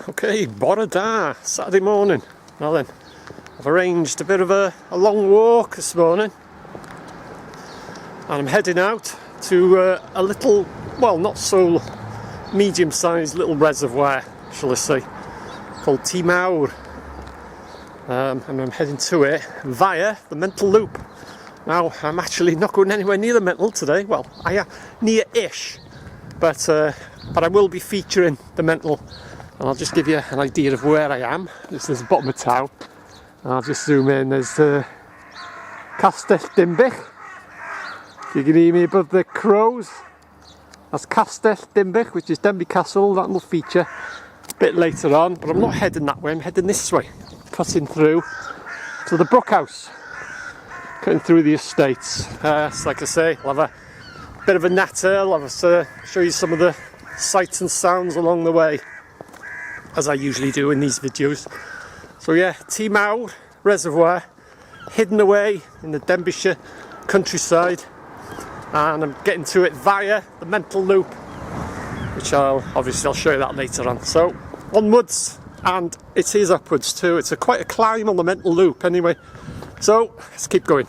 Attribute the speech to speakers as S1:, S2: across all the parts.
S1: Okay, bore da, Saturday morning. Well then, I've arranged a bit of a long walk this morning, and I'm heading out to a little, well, not so medium-sized little reservoir, shall I say, called Ty Mawr, and I'm heading to it via the Mental Loop. Now, I'm actually not going anywhere near the Mental today. Well, I am near-ish, but I will be featuring the Mental. And I'll just give you an idea of where I am. This is the bottom of town. And I'll just zoom in. There's Castell Denbigh. You can hear me above the crows. That's Castell Denbigh, which is Denbigh Castle. That will feature a bit later on. But I'm not heading that way. I'm heading this way, cutting through to the Brook House, cutting through the estates. So like I say, I'll have a bit of a natter. I'll have show you some of the sights and sounds along the way, as I usually do in these videos. So yeah, Ty Mawr reservoir, hidden away in the Denbighshire countryside, and I'm getting to it via the Mental Loop, which I'll show you that later on. So onwards, and it is upwards too. It's quite a climb on the Mental Loop anyway. So let's keep going.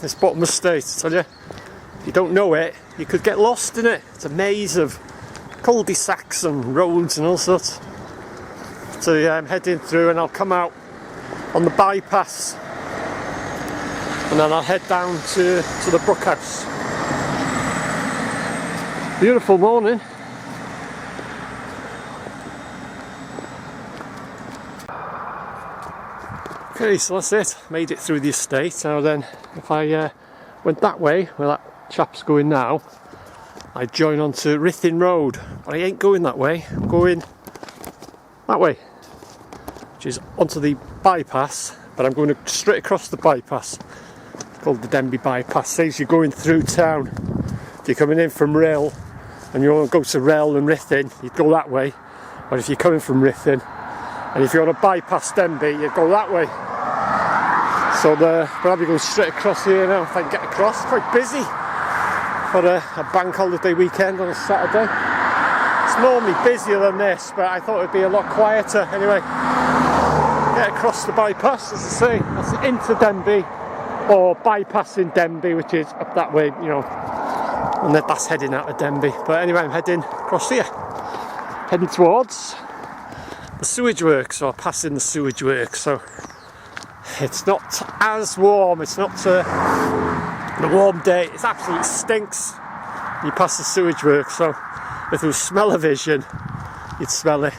S1: This bottom estate, I tell you, if you don't know it, you could get lost in it. It's a maze of cul-de-sacs and roads and all sorts. So yeah, I'm heading through and I'll come out on the bypass, and then I'll head down to the Brook House. Beautiful morning. Okay, so that's it. Made it through the estate. Now then, if I went that way, where that chap's going now, I'd join onto Ruthin Road. But I ain't going that way. I'm going that way, which is onto the bypass. But I'm going straight across the bypass. It's called the Denbigh bypass. Says you're going through town. If you're coming in from Rhyl and you want to go to Rhyl and Ruthin, you'd go that way. Or if you're coming from Ruthin and if you want to bypass Denbigh, you'd go that way. So we'll probably go straight across here now if I can get across. It's quite busy for a bank holiday weekend on a Saturday. It's normally busier than this, but I thought it'd be a lot quieter. Anyway, get across the bypass, as I say. That's into Denbigh, or bypassing Denbigh, which is up that way, you know, and then that's heading out of Denbigh. But anyway, I'm heading across here, heading towards the sewage works, or passing the sewage works. So it's not as warm, it's not a warm day, it absolutely stinks. You pass the sewage works, so if there was smell-o-vision, you'd smell it.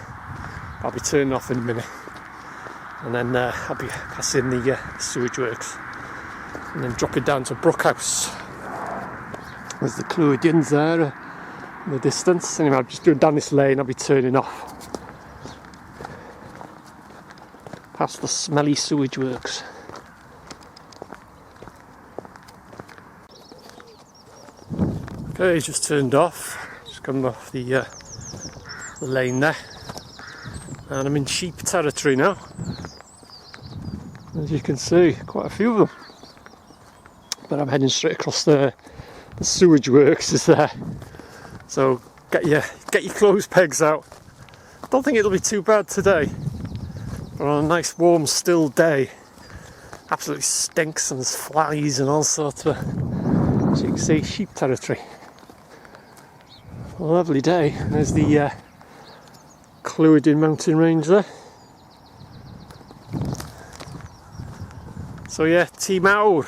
S1: I'll be turning off in a minute, and then I'll be passing the sewage works, and then dropping down to Brook House. There's the Crud Y Gwynt there in the distance. Anyway, I'm just going down this lane, I'll be turning off. Past the smelly sewage works. Okay, just turned off. Just come off the lane there, and I'm in sheep territory now. As you can see, quite a few of them. But I'm heading straight across the sewage works is there. So get your clothes pegs out. Don't think it'll be too bad today. But on a nice warm still day, absolutely stinks and there's flies and all sorts of, as you can see, sheep territory. A lovely day. There's the Crud Y Gwynt mountain range there. So yeah, Ty Mawr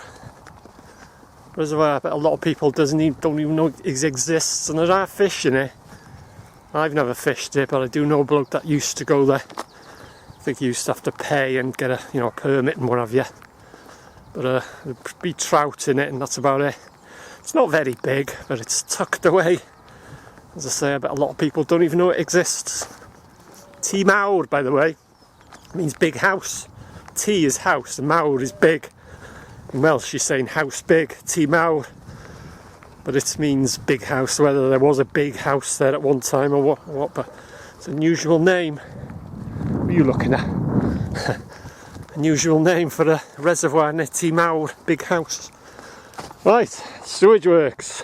S1: reservoir. But a lot of people don't even know it exists, and there are fish in it. I've never fished it, but I do know a bloke that used to go there. I think you used to have to pay and get a permit and what have you. But there'd be trout in it, and that's about it. It's not very big, but it's tucked away. As I say, I bet a lot of people don't even know it exists. Ty Mawr, by the way, means big house. Ty is house, and Mawr is big. In Welsh, she's saying house big, Ty Mawr. But it means big house, whether there was a big house there at one time or what, but it's an unusual name. What are you looking at? Unusual name for a reservoir near Ty Mawr, big house. Right, sewage works.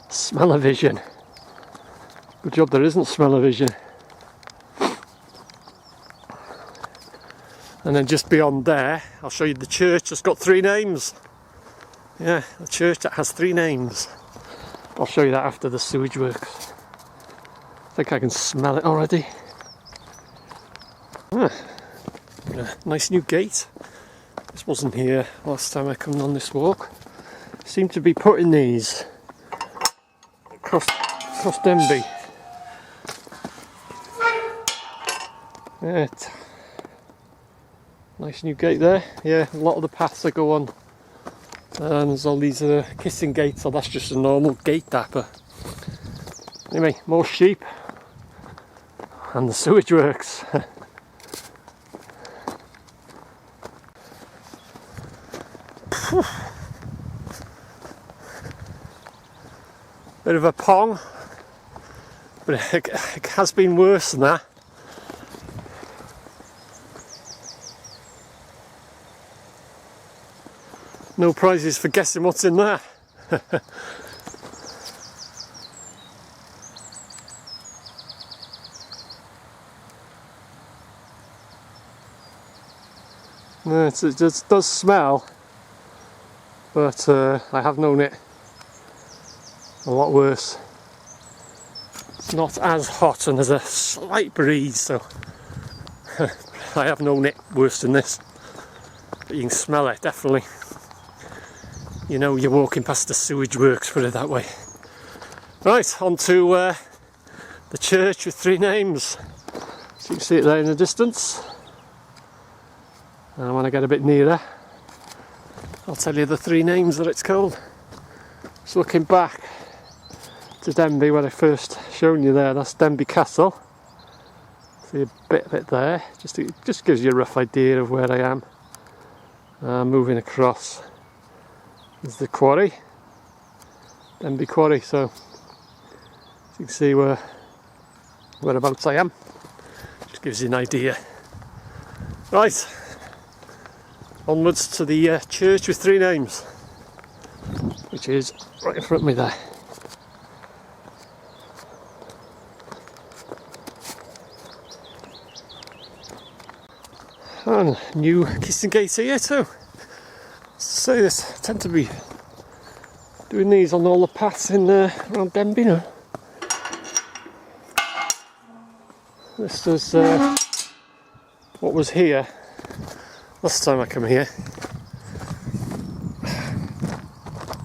S1: Smell-o-vision. Good job there isn't smell-o-vision. And then just beyond there, I'll show you the church that's got 3 names. Yeah, the church that has 3 names. I'll show you that after the sewage works. I think I can smell it already. Ah, nice new gate. This wasn't here last time I come on this walk. Seem to be putting these across Denbigh. Yeah, nice new gate there. Yeah, a lot of the paths that go on. And there's all these kissing gates, so that's just a normal gate dapper. Anyway, more sheep. And the sewage works. Bit of a pong, but it has been worse than that. No prizes for guessing what's in there. No, it does smell, but I have known it a lot worse. It's not as hot and there's a slight breeze, so I have known it worse than this. But you can smell it, definitely. You know you're walking past the sewage works, put it that way. Right, on to the church with 3 names. So you can see it there in the distance. And when I get a bit nearer, I'll tell you the 3 names that it's called. Just looking back to Denbigh, where I first shown you there, that's Denbigh Castle. See a bit of it there, it just gives you a rough idea of where I am. Moving across is the quarry, Denbigh Quarry, so you can see whereabouts I am. Just gives you an idea. Right, onwards to the church with 3 names, which is right in front of me there. And new kissing gate here too. So this, I tend to be doing these on all the paths in around Denbigh now. This is what was here last time I come here.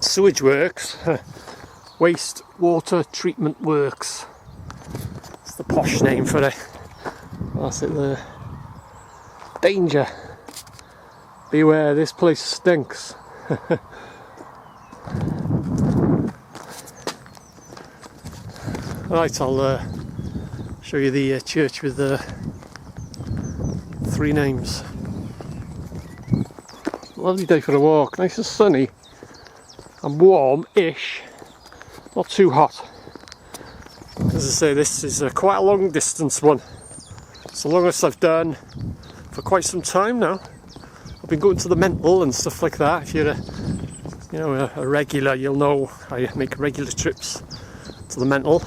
S1: Sewage works, waste water treatment works. It's the posh name for it. That's it there. Danger. Beware, this place stinks. Right, I'll show you the church with the 3 names. Lovely day for a walk, nice and sunny and warm-ish, not too hot. As I say, this is quite a long distance one. It's the longest I've done for quite some time now. I've been going to the mental and stuff like that. If you're a regular, you'll know I make regular trips to the mental.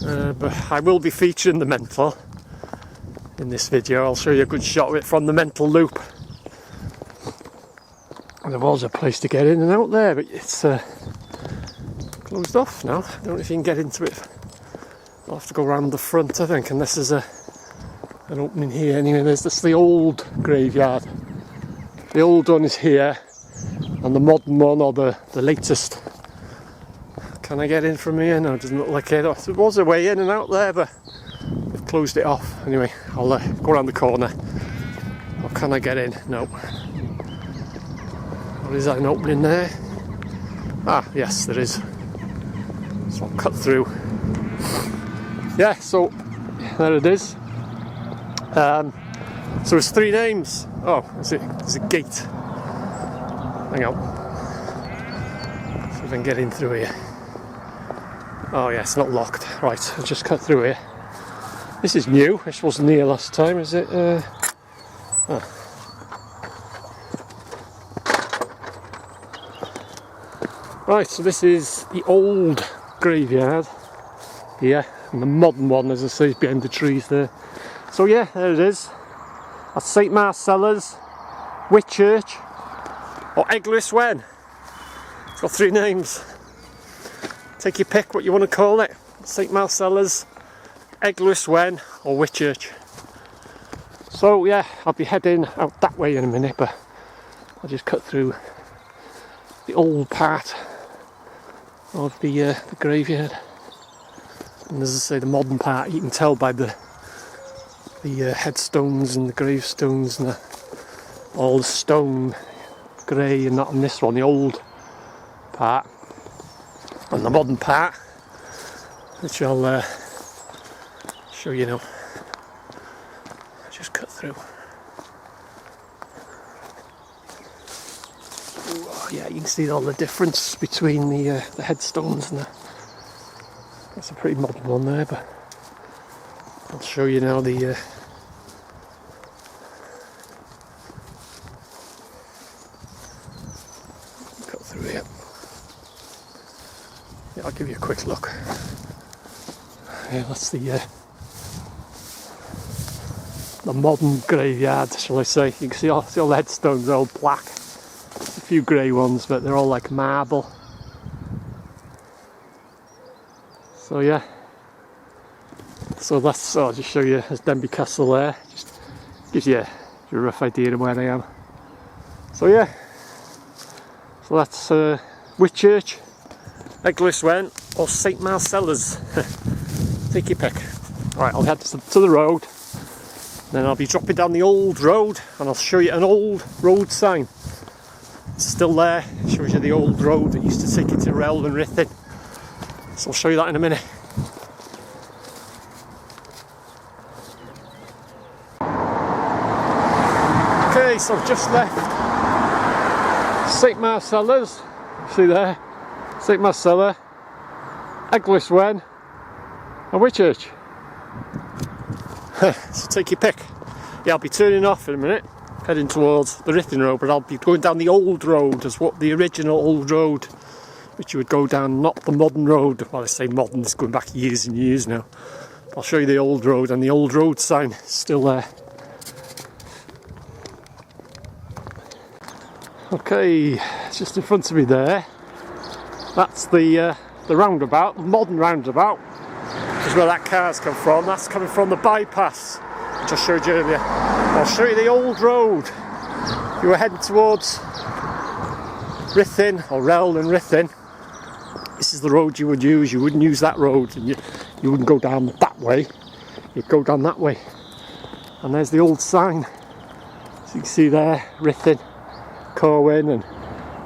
S1: But I will be featuring the mental in this video. I'll show you a good shot of it from the mental loop. And there was a place to get in and out there, but it's closed off now. I don't know if you can get into it. I'll have to go around the front, I think, unless there's an opening here. Anyway, that's the old graveyard. The old one is here, and the modern one, or the latest. Can I get in from here? No, it doesn't look like it. There was a way in and out there, but they've closed it off. Anyway, I'll go around the corner. Or can I get in? No. Or is that an opening there? Ah, yes, there is. So I'll cut through. Yeah, so there it is. So it's 3 names. Oh, there's a gate. Hang on. See if I can get in through here. Oh yeah, it's not locked. Right, I'll just cut through here. This is new. This wasn't here last time, is it? Right, so this is the old graveyard here, and the modern one, as I say, is behind the trees there. So yeah, there it is. That's St Marcella's, Whitchurch, or Eglwys Wen. It's got 3 names. Take your pick what you want to call it. St Marcella's, Eglwys Wen, or Whitchurch. So yeah, I'll be heading out that way in a minute, but I'll just cut through the old part of the graveyard. And as I say, the modern part, you can tell by the headstones and the gravestones and all the stone grey, and not on this one, the old part. And the modern part, which I'll show you now. Just cut through. Ooh, yeah, you can see all the difference between the headstones and that's a pretty modern one there, but I'll show you now the cut through here. Yeah, I'll give you a quick look. Yeah, that's the modern graveyard, shall I say. You can see all the headstones are all black. A few grey ones, but they're all like marble. So yeah. So that's, I'll just show you, there's Denbigh Castle there. Just gives you a rough idea of where I am. So yeah. So that's Whitchurch, Eglwys Wen, or St Marcella's. Take your pick. Alright, I'll head to the road. Then I'll be dropping down the old road and I'll show you an old road sign. It's still there, it shows you the old road that used to take you to Rel and Ruthin. So I'll show you that in a minute. Okay, so I've just left St Marcella's. See there? St Marcella, Eglwys Wen, and Whitchurch. So take your pick. Yeah, I'll be turning off in a minute, heading towards the Ruthin Road, but I'll be going down the old road, as what the original old road, which you would go down, not the modern road. Well, I say modern, it's going back years and years now. I'll show you the old road, and the old road sign is still there. Okay, it's just in front of me there. That's the roundabout, the modern roundabout. Which is where that car's come from. That's coming from the bypass, which I showed you earlier. I'll show you the old road. You were heading towards Ruthin, or Rel and Ruthin. This is the road you would use. You wouldn't use that road, and you wouldn't go down that way. You'd go down that way. And there's the old sign. So you can see there, Ruthin, Corwin and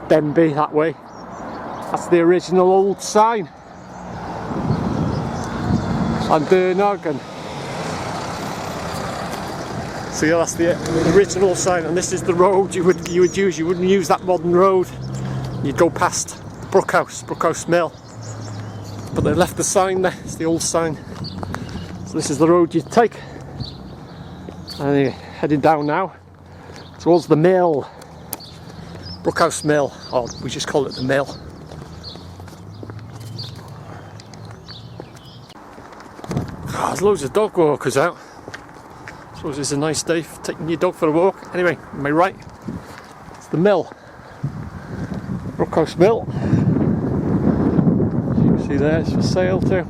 S1: Denbigh that way. That's the original old sign. And Dernog, and so yeah, that's the original sign, and this is the road you would use. You wouldn't use that modern road. You'd go past Brookhouse Mill, but they left the sign there. It's the old sign. So this is the road you'd take, and you're heading down now towards the mill, Brookhouse Mill, or we just call it the mill. Oh, there's loads of dog walkers out. I suppose it's a nice day for taking your dog for a walk. Anyway, on my right, it's the mill, Brookhouse Mill. As you can see there, it's for sale too.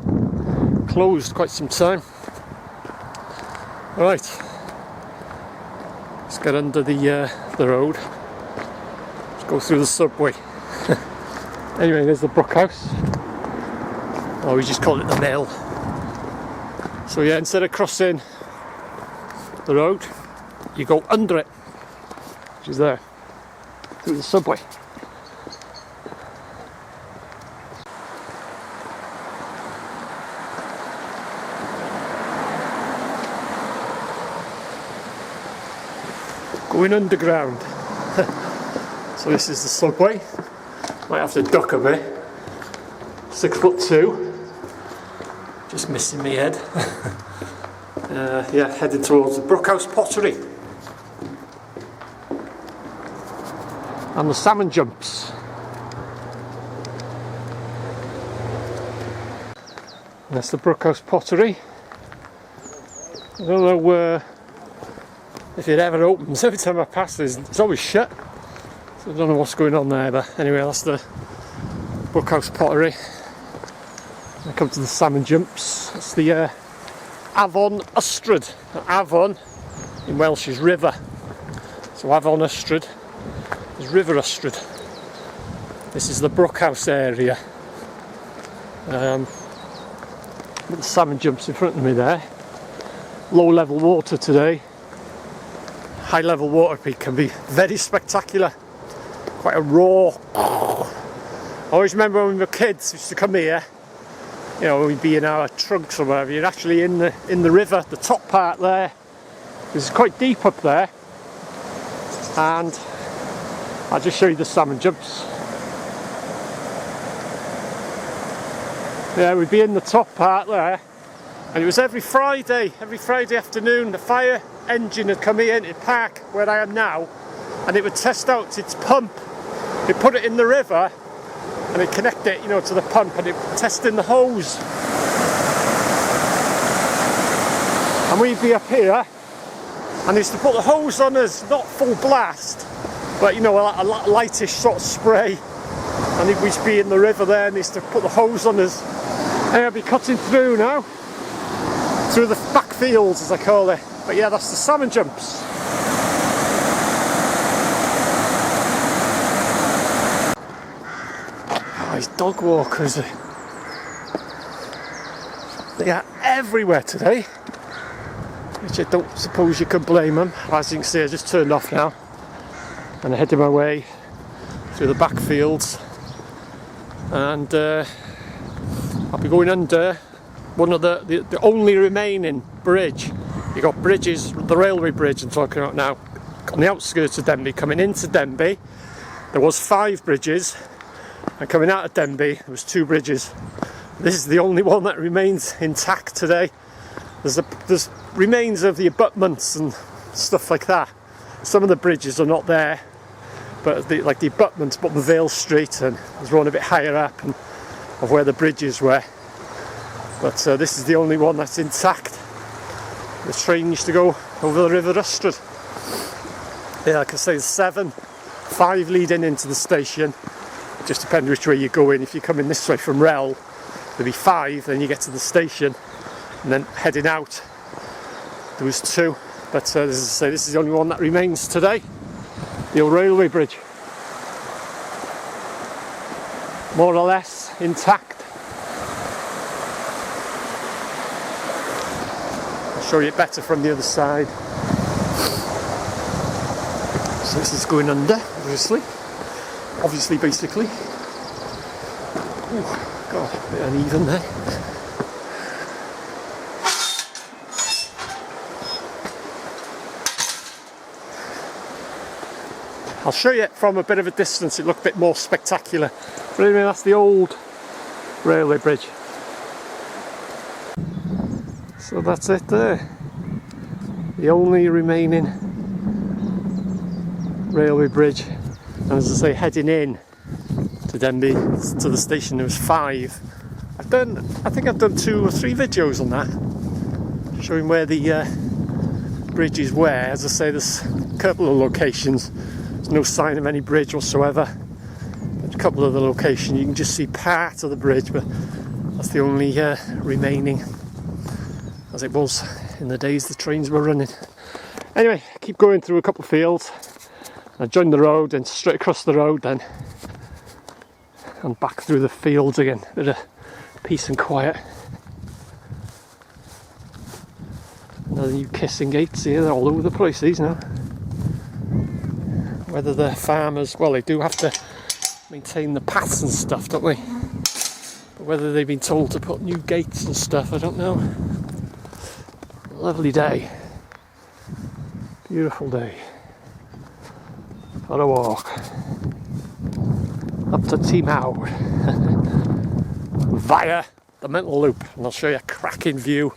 S1: Closed quite some time. Right, let's get under the road. Let's go through the subway. Anyway, there's the Brookhouse, or we just call it the mill. So yeah, instead of crossing the road, you go under it, which is there, through the subway. Going underground. So this is the subway. Might have to duck a bit. 6'2". Just missing my head. Yeah, heading towards the Brookhouse Pottery and the salmon jumps. That's the Brookhouse Pottery. I don't know if it ever opens. Every time I pass it's always shut. So I don't know what's going on there, but anyway, that's the Brookhouse Pottery. I come to the salmon jumps. That's the Afon Ystrad. Afon in Welsh is river. So Afon Ystrad is River Ystrad. This is the Brookhouse area. With the salmon jumps in front of me there. Low level water today. High level water peak can be very spectacular. Quite a raw. I always remember when we were kids, we used to come here. You know, we'd be in our trunks or whatever. You're actually in the river, the top part there. It's quite deep up there. And I'll just show you the salmon jumps. Yeah, we'd be in the top part there. And it was every Friday afternoon, the fire engine would come here into park where I am now, and it would test out its pump. It put it in the river and it connect it, you know, to the pump, and it test in the hose. And we'd be up here, and they used to put the hose on us, not full blast, but you know, a lightish sort of spray. And we'd be in the river there, and they used to put the hose on us. And I'd be cutting through now, through the back fields as I call it. But yeah, that's the salmon jumps. Oh, these dog walkers, they are everywhere today, which I don't suppose you can blame them. As you can see, I just turned off now and I'm heading my way through the back fields, and I'll be going under one of the only remaining bridge. You got bridges, the railway bridge I'm talking about now, on the outskirts of Denbigh. Coming into Denbigh, there was 5 bridges, and coming out of Denbigh, there was 2 bridges. This is the only one that remains intact today. There's remains of the abutments and stuff like that. Some of the bridges are not there, but like the abutments, but the Vale Street, and there's one a bit higher up and of where the bridges were. But this is the only one that's intact. The train used to go over the River Ystrad. Yeah, like I say, there's 7, 5 leading into the station. It just depends which way you're going. If you're coming this way from Rel, there'll be 5, then you get to the station, and then heading out there was 2. But as I say, this is the only one that remains today, the old railway bridge, more or less intact. I'll show you it better from the other side. So this is going under, obviously, basically. Oh God, a bit uneven there. I'll show you it from a bit of a distance, it looked a bit more spectacular. But anyway, that's the old railway bridge. So that's it there. The only remaining railway bridge. And as I say, heading in to Denbigh, to the station, there was 5. I think I've done 2 or 3 videos on that, showing where the bridges were. As I say, there's a couple of locations. No sign of any bridge whatsoever. A couple of the locations you can just see part of the bridge, but that's the only remaining, as it was in the days the trains were running. Anyway, keep going through a couple of fields. I joined the road and straight across the road then, and back through the fields again. Bit of peace and quiet. Another new kissing gates here, they're all over the place these now. Whether the farmers, well, they do have to maintain the paths and stuff, don't they? But whether they've been told to put new gates and stuff, I don't know. Lovely day. Beautiful day. For a walk. Up to Ty Mawr. Via the mental loop. And I'll show you a cracking view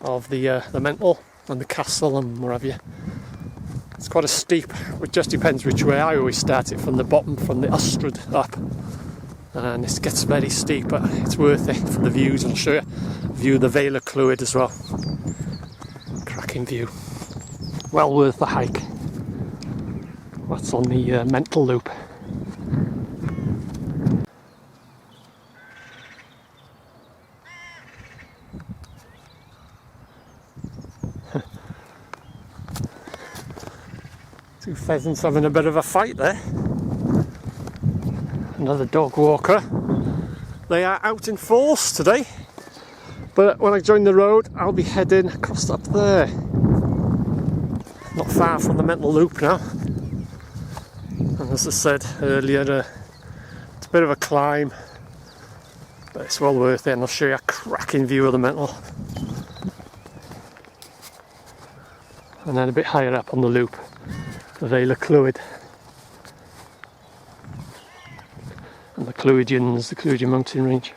S1: of the Mental and the castle and wherever you. It's quite a steep, it just depends which way. I always start it from the bottom, from the Ostrud up, and it gets very steep, but it's worth it for the views. I'll show you a view of the Vale of Crud as well. Cracking view, well worth the hike. That's on the Mental loop. Two pheasants having a bit of a fight there. Another dog walker. They are out in force today, but when I join the road I'll be heading across up there, not far from the Mental loop now. And as I said earlier, it's a bit of a climb, but it's well worth it, and I'll show you a cracking view of the Mental. And then a bit higher up on the loop, the Vale of Crud and the Clwydians, the Clwydian mountain range.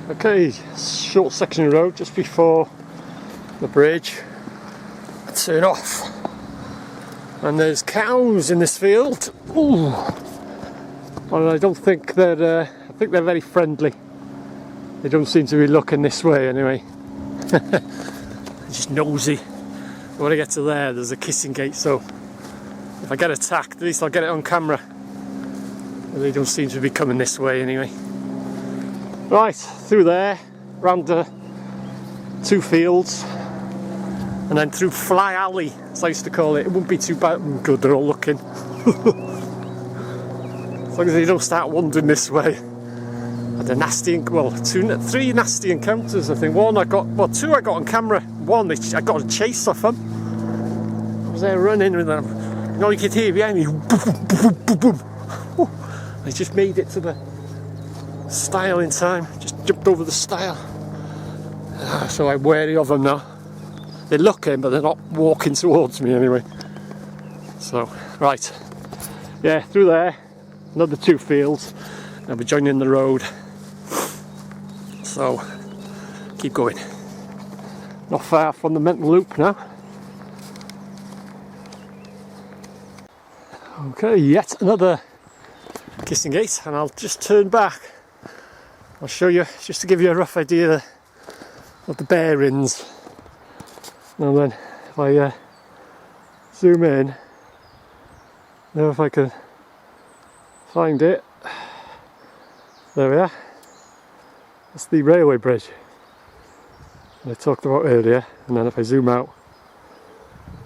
S1: Okay, short section of road just before the bridge. I turn off, and there's cows in this field. Ooh, and I don't think they're. I think they're very friendly. They don't seem to be looking this way anyway. They're just nosy. When I get to there, there's a kissing gate, so if I get attacked, at least I'll get it on camera. And they don't seem to be coming this way anyway. Right, through there, round the two fields, and then through Fly Alley, as I used to call it. It wouldn't be too bad. Good, they're all looking. As long as they don't start wandering this way. I had a nasty, well, three nasty encounters, I think. Two I got on camera. One, I got a chase off them. I was there running with them. You know, you could hear behind me. Boom, boom, boom, boom, boom. I just made it to the stile in time. Just jumped over the stile. So I'm wary of them now. They're looking, but they're not walking towards me anyway. So, right. Yeah, through there. Another two fields. I'll be joining the road. So, keep going. Not far from the Mental loop now. Okay, yet another kissing gate, and I'll just turn back. I'll show you, just to give you a rough idea of the bearings. And then if I zoom in, now if I can find it, there we are. That's the railway bridge that I talked about earlier, and then if I zoom out,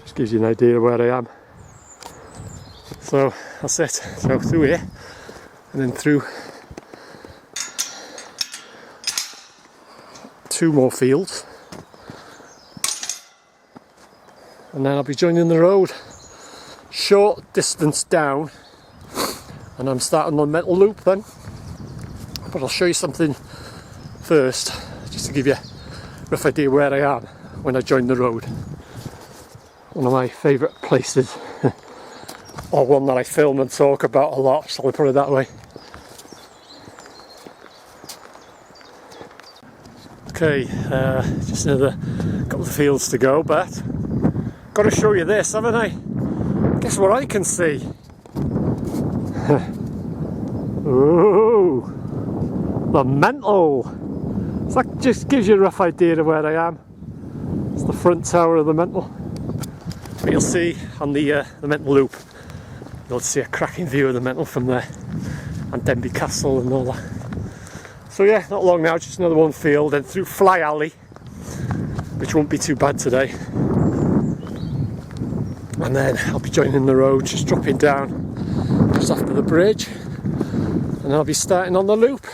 S1: just gives you an idea of where I am. So that's it. So through here, and then through two more fields, and then I'll be joining the road short distance down, and I'm starting on the Mental loop then. But I'll show you something first, just to give you a rough idea where I am when I join the road. One of my favourite places, or one that I film and talk about a lot, shall we put it that way. Okay, just another couple of fields to go, but got to show you this, haven't I? Guess what I can see? Ooh, the Mental. So that just gives you a rough idea of where I am. It's the front tower of the Mental. But you'll see on the Mental loop, you'll see a cracking view of the Mental from there, and Denbigh Castle and all that. So yeah, not long now, just another one field, and through Fly Alley, which won't be too bad today. And then I'll be joining the road, just dropping down just after the bridge, and I'll be starting on the loop.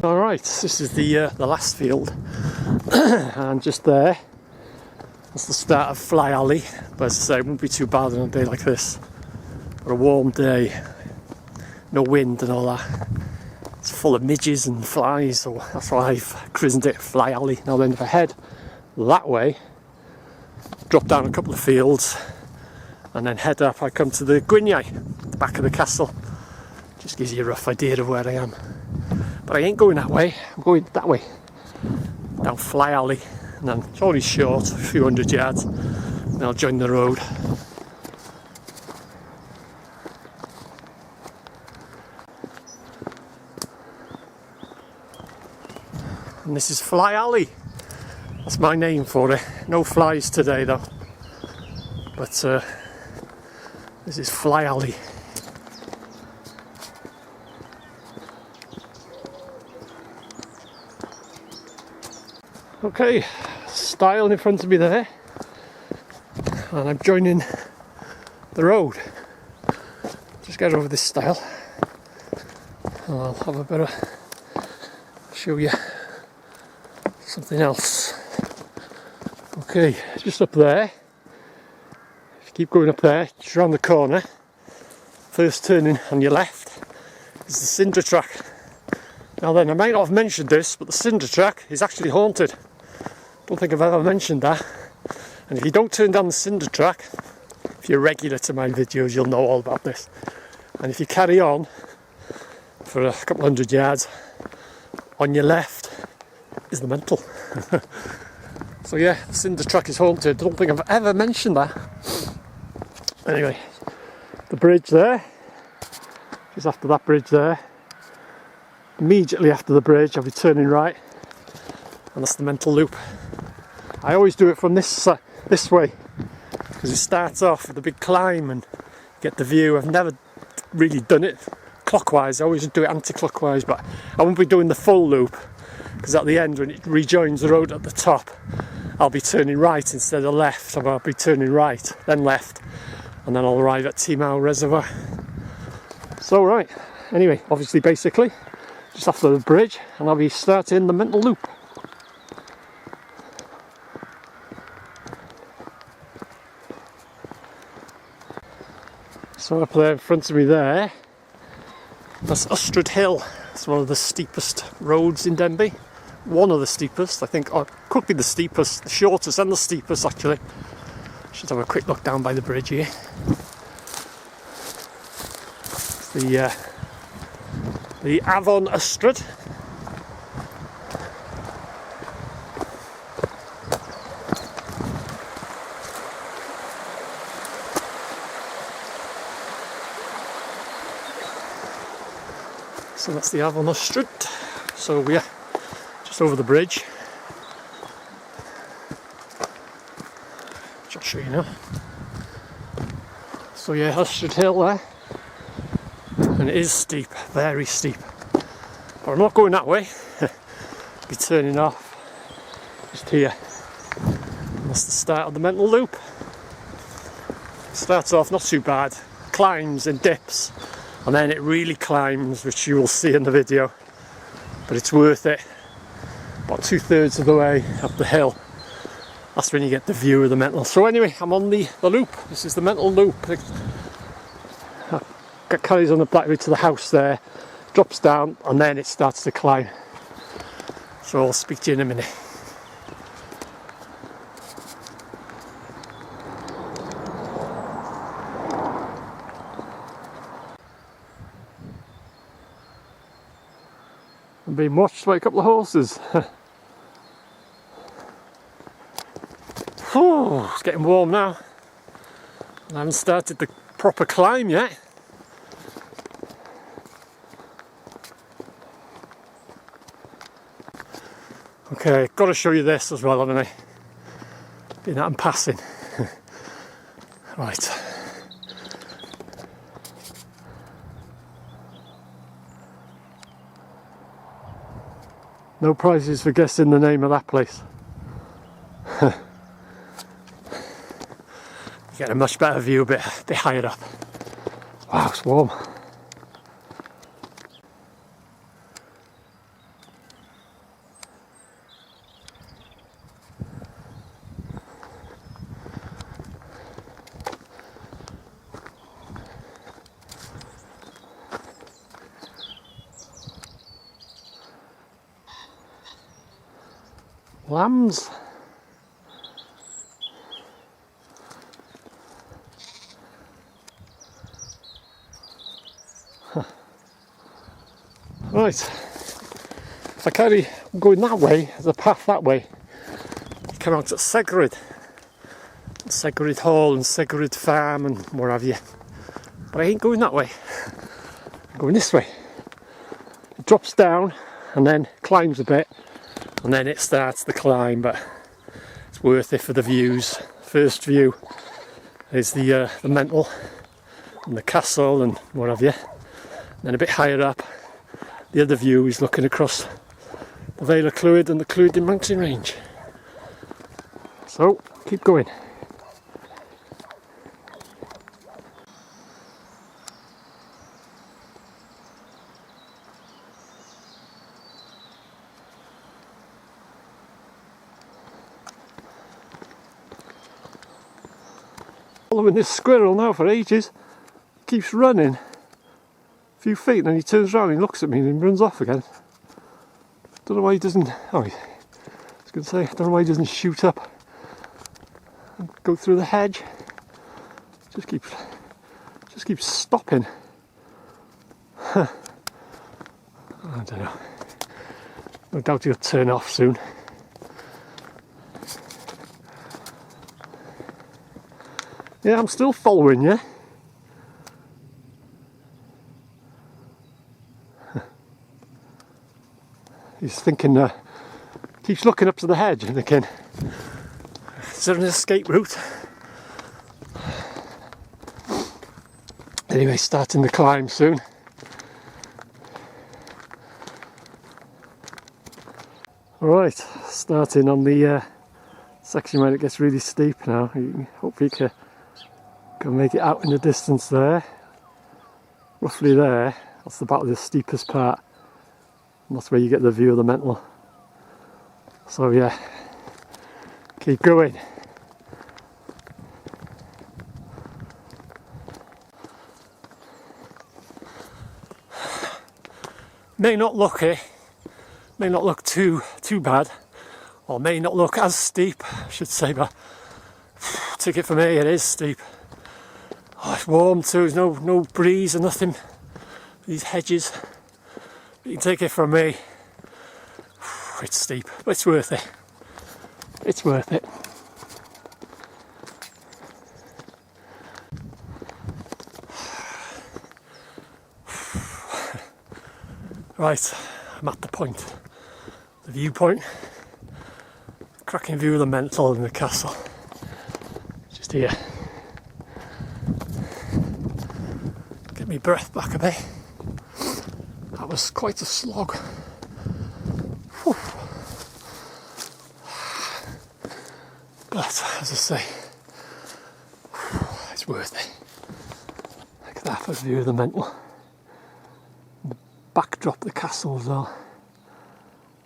S1: Alright, this is the last field, and just there, that's the start of Fly Alley. But as I say, it won't be too bad on a day like this. Or a warm day, no wind and all that. It's full of midges and flies, so that's why I've christened it Fly Alley. Now then, if I head that way, drop down a couple of fields, and then head up, I come to the Gwynt, the back of the castle. Just gives you a rough idea of where I am. But I ain't going that way, I'm going that way, down Fly Alley, and then it's only short, a few hundred yards, and I'll join the road. And this is Fly Alley, that's my name for it. No flies today though, but this is Fly Alley. Okay, stile in front of me there, and I'm joining the road. Just get over this stile, and I'll have a bit of show you something else. Okay, just up there. If you keep going up there, just round the corner, first turning on your left is the cinder track. Now then, I might not have mentioned this, but the cinder track is actually haunted. Don't think I've ever mentioned that. And if you don't turn down the cinder track, if you're regular to my videos, you'll know all about this. And if you carry on for a couple hundred yards, on your left is the mental. So yeah, the cinder track is haunted. Don't think I've ever mentioned that. Anyway, the bridge there, just after that bridge there, immediately after the bridge I'll be turning right, and that's the mental loop. I always do it from this way, because it starts off with a big climb and you get the view. I've never really done it clockwise, I always do it anti-clockwise, but I won't be doing the full loop, because at the end when it rejoins the road at the top, I'll be turning right instead of left. I'll be turning right, then left, and then I'll arrive at Ty Mawr reservoir. So right, anyway, obviously basically just after the bridge, and I'll be starting the mental loop. So up there in front of me there, that's Crud Hill. It's one of the steepest roads in Denbigh. One of the steepest, I think, or could be the steepest, the shortest and the steepest actually. Should have a quick look down by the bridge here. The Avon Crud. So that's the Avon Crud. So we're just over the bridge. Just show you now. So yeah, Crud Hill there. And it is steep, very steep. But I'm not going that way. Be turning off just here. And that's the start of the mental loop. Starts off not too bad, climbs and dips, and then it really climbs, which you will see in the video. But it's worth it. About 2/3 of the way up the hill. That's when you get the view of the mental. So anyway, I'm on the loop. This is the mental loop. It carries on the back route to the house there, drops down, and then it starts to climb. So I'll speak to you in a minute. I'm being watched by a couple of horses. Oh, it's getting warm now. I haven't started the proper climb yet. Okay, got to show you this as well, haven't I? Being that I'm passing. Right. No prizes for guessing the name of that place. You get a much better view a bit higher up. Wow, it's warm. Lambs. Huh. Right, if I carry going that way, the path that way, you come out at Crud Hall and Crud Farm and what have you. But I ain't going that way. I'm going this way. It drops down and then climbs a bit, and then it starts the climb, but it's worth it for the views. First view is the Mental and the castle and what have you. Then a bit higher up, the other view is looking across the Vale of Crud and the Crud mountain range. So, keep going. Following this squirrel now for ages. Keeps running a few feet and then he turns around and he looks at me and he runs off again. Don't know why he doesn't, I was going to say, I don't know why he doesn't shoot up and go through the hedge. Just keeps stopping. I don't know. No doubt he'll turn off soon. Yeah, I'm still following you. He's thinking, keeps looking up to the hedge and thinking, is there an escape route? Anyway, starting the climb soon. Alright, starting on the section where it gets really steep now. Hopefully you can make it out in the distance there. Roughly there, that's about the steepest part. And that's where you get the view of the Mental. So yeah, keep going. May not look too bad, or may not look as steep, I should say, but take it from me, it is steep. Oh, it's warm too, there's no breeze or nothing. These hedges. You can take it from me, it's steep, but it's worth it. It's worth it. Right, I'm at the point, the viewpoint. Cracking view of the Mental and the castle. Just here. Get me breath back a bit. That was quite a slog. Whew. But as I say, it's worth it. Look at that for a view of the Mental. The backdrop, the castle as well.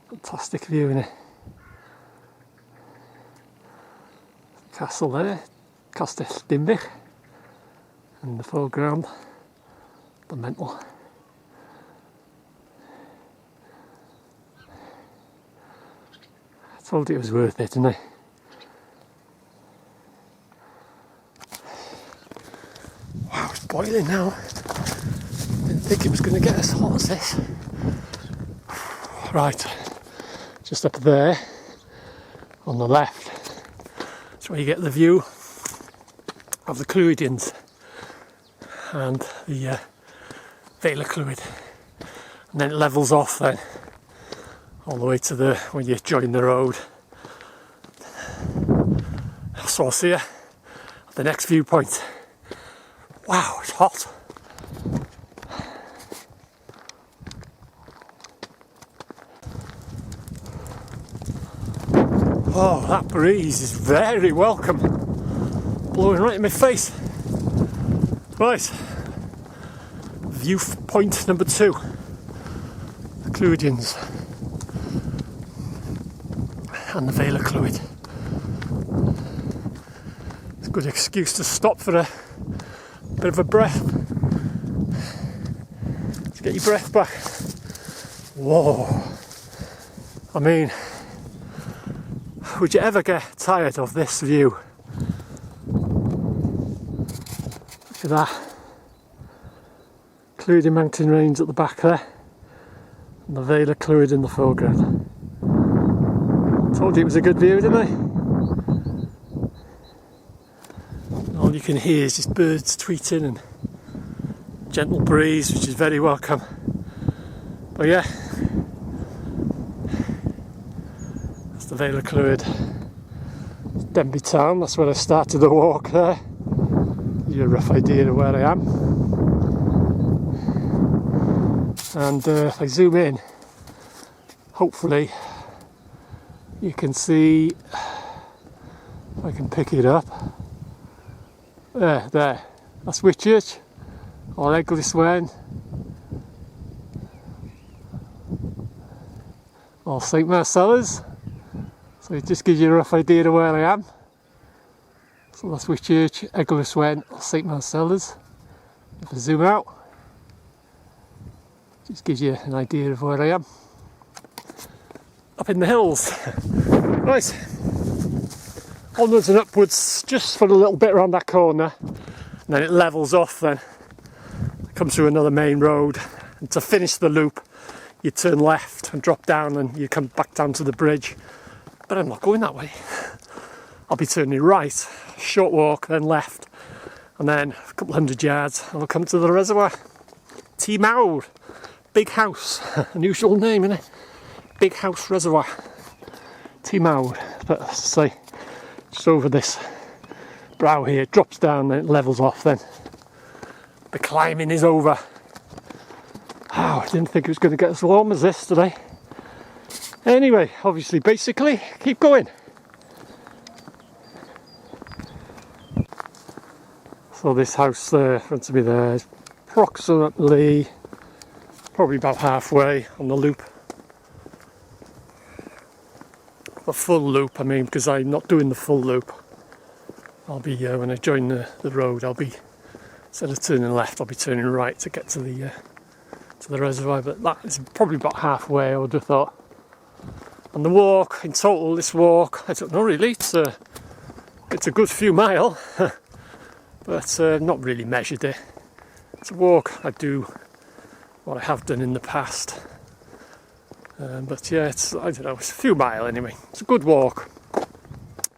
S1: Fantastic view in it. Castle there, Castle Denbigh, and in the foreground, the Mental. I told you it was worth it, didn't I? Wow, it's boiling now. Didn't think it was going to get as hot as this. Right, just up there, on the left, that's where you get the view of the Crud and the Vale of Crud. And then it levels off then, all the way to when you join the road. So I'll see you at the next viewpoint. Wow, it's hot. Oh, that breeze is very welcome. Blowing right in my face. Right, viewpoint number 2. The Crudians and the Vale of Crud. It's a good excuse to stop for a bit of a breath. Let's get your breath back. Whoa. I mean, would you ever get tired of this view? Look at that. Crud mountain range at the back there. and the Vale of Crud in the foreground. Told you it was a good view, didn't I? All you can hear is just birds tweeting and gentle breeze, which is very welcome. But yeah, that's the Vale of Crud. Denbigh town, that's where I started the walk there. Give you a rough idea of where I am. And if I zoom in, hopefully you can see, if I can pick it up. There, that's Whitchurch, or Eglwyswen, or St Marcellus. So it just gives you a rough idea of where I am. So that's Whitchurch, Eglwyswen, or St Marcellus. If I zoom out, just gives you an idea of where I am. Up in the hills. Right, onwards and upwards just for a little bit around that corner, and then it levels off. Then I come through another main road, and to finish the loop you turn left and drop down and you come back down to the bridge. But I'm not going that way. I'll be turning right, short walk, then left, and then a couple hundred yards and I'll come to the reservoir. Ty Mawr, big house, unusual name, isn't it? Big house reservoir. Ty Mawr, but as I say, just over this brow here, it drops down and it levels off. Then the climbing is over. Oh, I didn't think it was going to get as warm as this today. Anyway, obviously, basically, keep going. So this house there in front of me there is approximately, probably about halfway on the loop. The full loop, I mean, because I'm not doing the full loop. I'll be, when I join the road, I'll be, instead of turning left, I'll be turning right to get to the reservoir. But that is probably about halfway, I would have thought. And the walk, in total, this walk, I don't know really, it's a good few mile, but not really measured it. It's a walk I do, what I have done in the past. But yeah, I don't know, it's a few mile anyway. It's a good walk.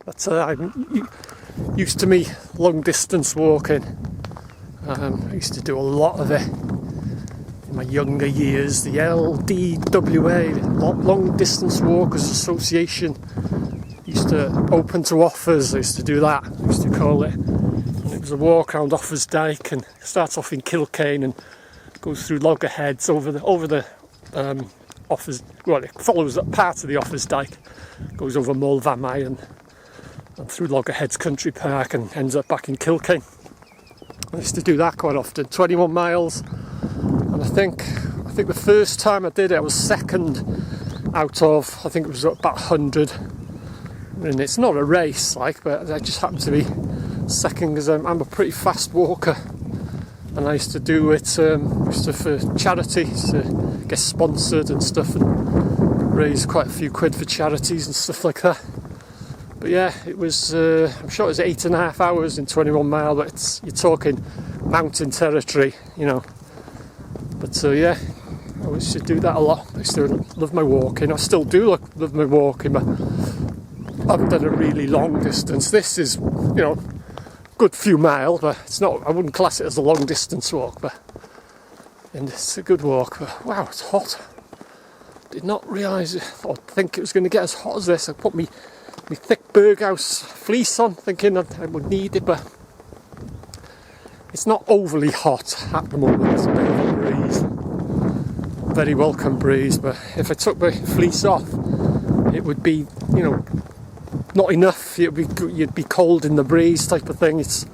S1: But I'm used to me long distance walking. I used to do a lot of it in my younger years. The LDWA, Long Distance Walkers Association, used to open to Offers. I used to do that, I used to call it. And it was a walk around Offers Dyke, and it starts off in Kilcane and goes through Loggerheads over the Offers, well, it follows part of the Offers Dyke, goes over Mulvamai and through Loggerheads Country Park and ends up back in Kilcane. I used to do that quite often, 21 miles, and I think the first time I did it I was second out of, I think it was about 100, and it's not a race like, but I just happened to be second because I'm a pretty fast walker. And I used to do it for charity, to get sponsored and stuff, and raise quite a few quid for charities and stuff like that. But yeah, it was, I'm sure it was 8.5 hours in 21 mile, but you're talking mountain territory, you know. But yeah, I used to do that a lot. I used to love my walking. I still do love my walking, but I haven't done a really long distance. This is, you know, good few mile, but it's not, I wouldn't class it as a long distance walk, and it's a good walk. But wow, it's hot. Did not realise or think it was going to get as hot as this. I put me thick Berghaus fleece on, thinking I would need it, but it's not overly hot at the moment. There's a bit of a breeze, very welcome breeze, but if I took my fleece off, it would be, you know, not enough. You'd be cold in the breeze type of thing. It's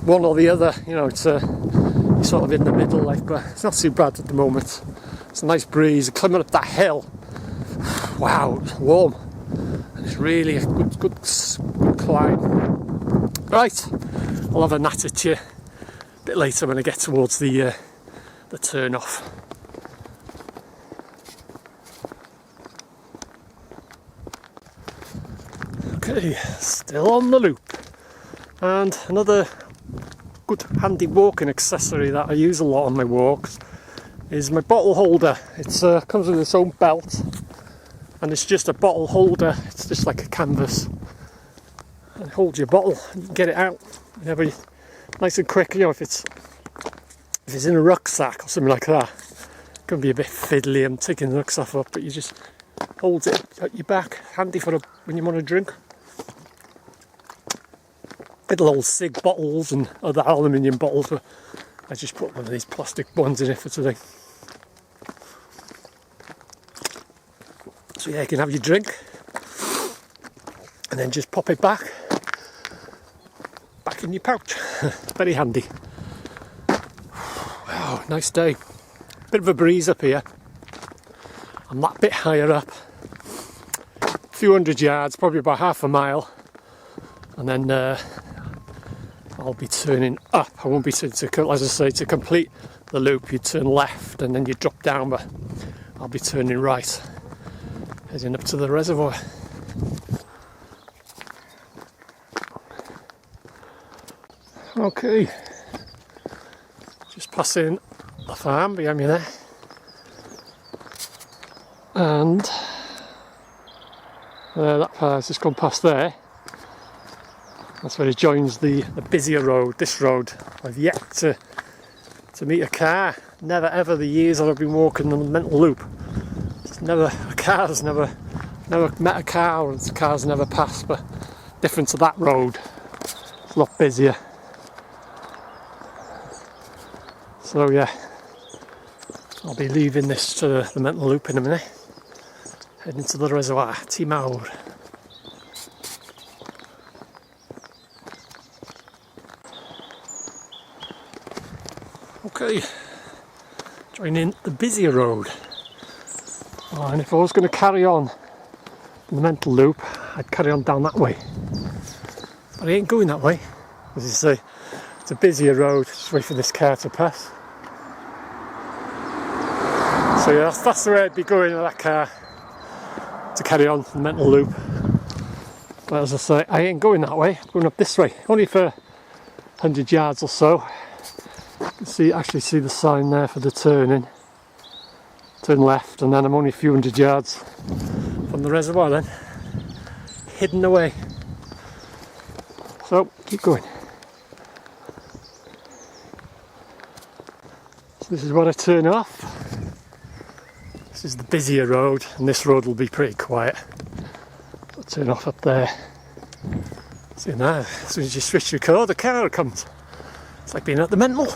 S1: one or the other, you know. It's you're sort of in the middle, like, but it's not too bad at the moment. It's a nice breeze. Climbing up that hill, wow, it's warm, and it's really a good climb. Right, I'll have a natter to you a bit later when I get towards the turn off. Okay, still on the loop, and another good handy walking accessory that I use a lot on my walks is my bottle holder. It's comes with its own belt, and it's just a bottle holder. It's just like a canvas, and it holds your bottle and you can get it out whenever you, nice and quick. You know, if it's in a rucksack or something like that, it can be a bit fiddly and taking the rucksack up, but you just hold it at your back, handy for when you want to drink. Little old cig bottles and other aluminium bottles, but I just put one of these plastic ones in it for today. So yeah, you can have your drink and then just pop it back in your pouch. Very handy. Wow, nice day. Bit of a breeze up here. I'm that bit higher up, a few hundred yards, probably about half a mile, and then I'll be turning up. I won't be turning to, as I say, to complete the loop you turn left and then you drop down, but I'll be turning right, heading up to the reservoir. Okay, just passing the farm behind me there, and that car's just gone past there. That's where it joins the busier road, this road. I've yet to meet a car. Never ever the years that I've been walking on the mental loop. It's never met a car, and the car's never passed, but different to that road. It's a lot busier. So yeah, I'll be leaving this to the mental loop in a minute. Heading to the reservoir, Ty Mawr. Okay, joining the busier road. And if I was going to carry on the mental loop, I'd carry on down that way. But I ain't going that way. As you say, it's a busier road, just wait for this car to pass. So yeah, that's the way I'd be going with that car, to carry on the mental loop. But as I say, I ain't going that way, I'm going up this way, only for 100 yards or so. You can actually see the sign there for the turning. Turn left, and then I'm only a few hundred yards from the reservoir then, hidden away. So, keep going. So this is where I turn off. This is the busier road, and this road will be pretty quiet. I'll turn off up there. See now, as soon as you switch your car, the car comes. It's like being at the mental.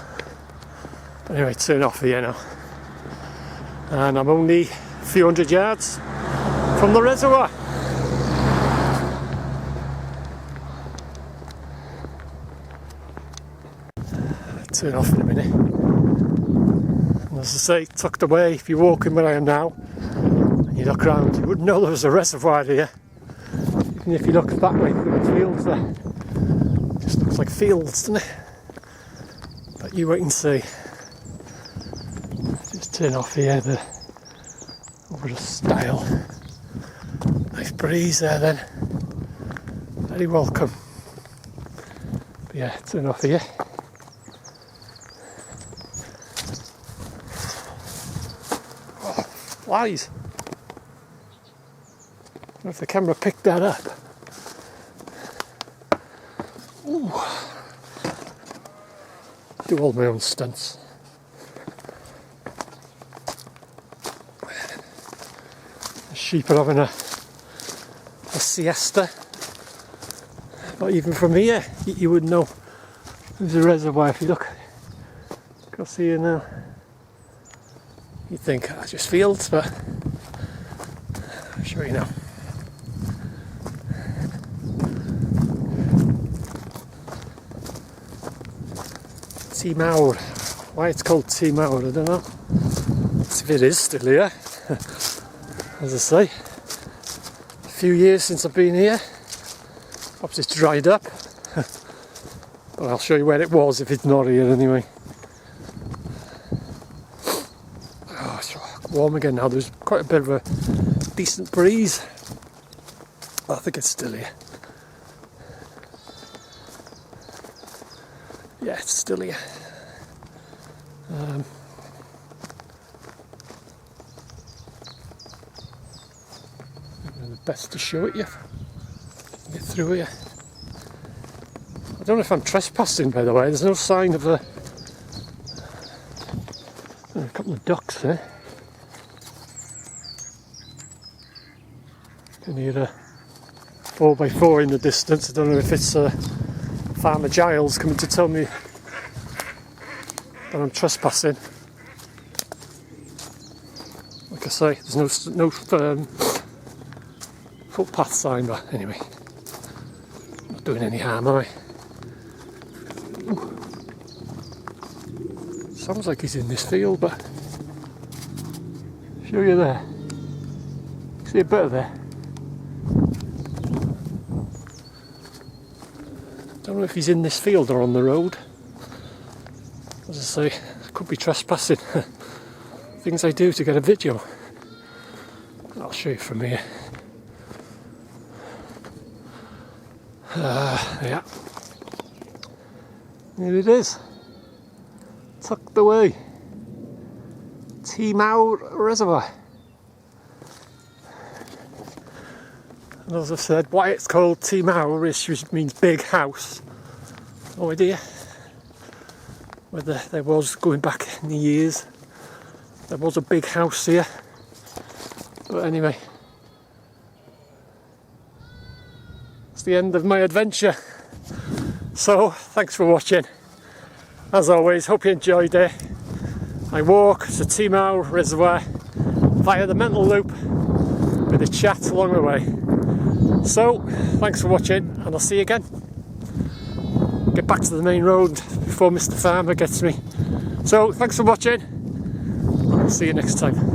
S1: But anyway, turn off here now. And I'm only a few hundred yards from the reservoir. Turn off in a minute. And as I say, tucked away, if you're walking where I am now, and you look around, you wouldn't know there was a reservoir here. Even if you look that way, look at the fields there. It just looks like fields, doesn't it? But you wait and see. Just turn off here over the stile. Nice breeze there then. Very welcome. But yeah, turn off here. Oh, flies. I don't know if the camera picked that up. Ooh. Do all my own stunts. The sheep are having a siesta. But even from here, you would know there's a reservoir if you look across here now. You'd think, oh, just fields, but I'll show you now. Ty Mawr. Why it's called Ty Mawr, I don't know. If it is still here. As I say, a few years since I've been here. Perhaps it's dried up. But I'll show you where it was if it's not here anyway. Oh, it's warm again now. There's quite a bit of a decent breeze. I think it's still here. Yeah, it's still here. the best to show it you. Get through here. I don't know if I'm trespassing, by the way. There's no sign of a couple of ducks there. Can hear a 4x4 in the distance. I don't know if it's Farmer Giles coming to tell me that I'm trespassing. Like I say, there's no footpath sign, but anyway, not doing any harm, am I? Ooh. Sounds like he's in this field, but show you there. See a bit of there. Don't know if he's in this field or on the road. As I say, I could be trespassing. Things I do to get a video. I'll show you from here. Yeah. Here it is. Tucked away. Ty Mawr reservoir. And as I said, why it's called Ty Mawr which means big house. No idea whether there was, going back in the years, there was a big house here. But anyway, it's the end of my adventure. So, thanks for watching. As always, hope you enjoyed it. I walk to Ty Mawr reservoir via the mental loop with a chat along the way. So, thanks for watching, and I'll see you again. Get back to the main road before Mr. Farmer gets me. So, thanks for watching. I'll see you next time.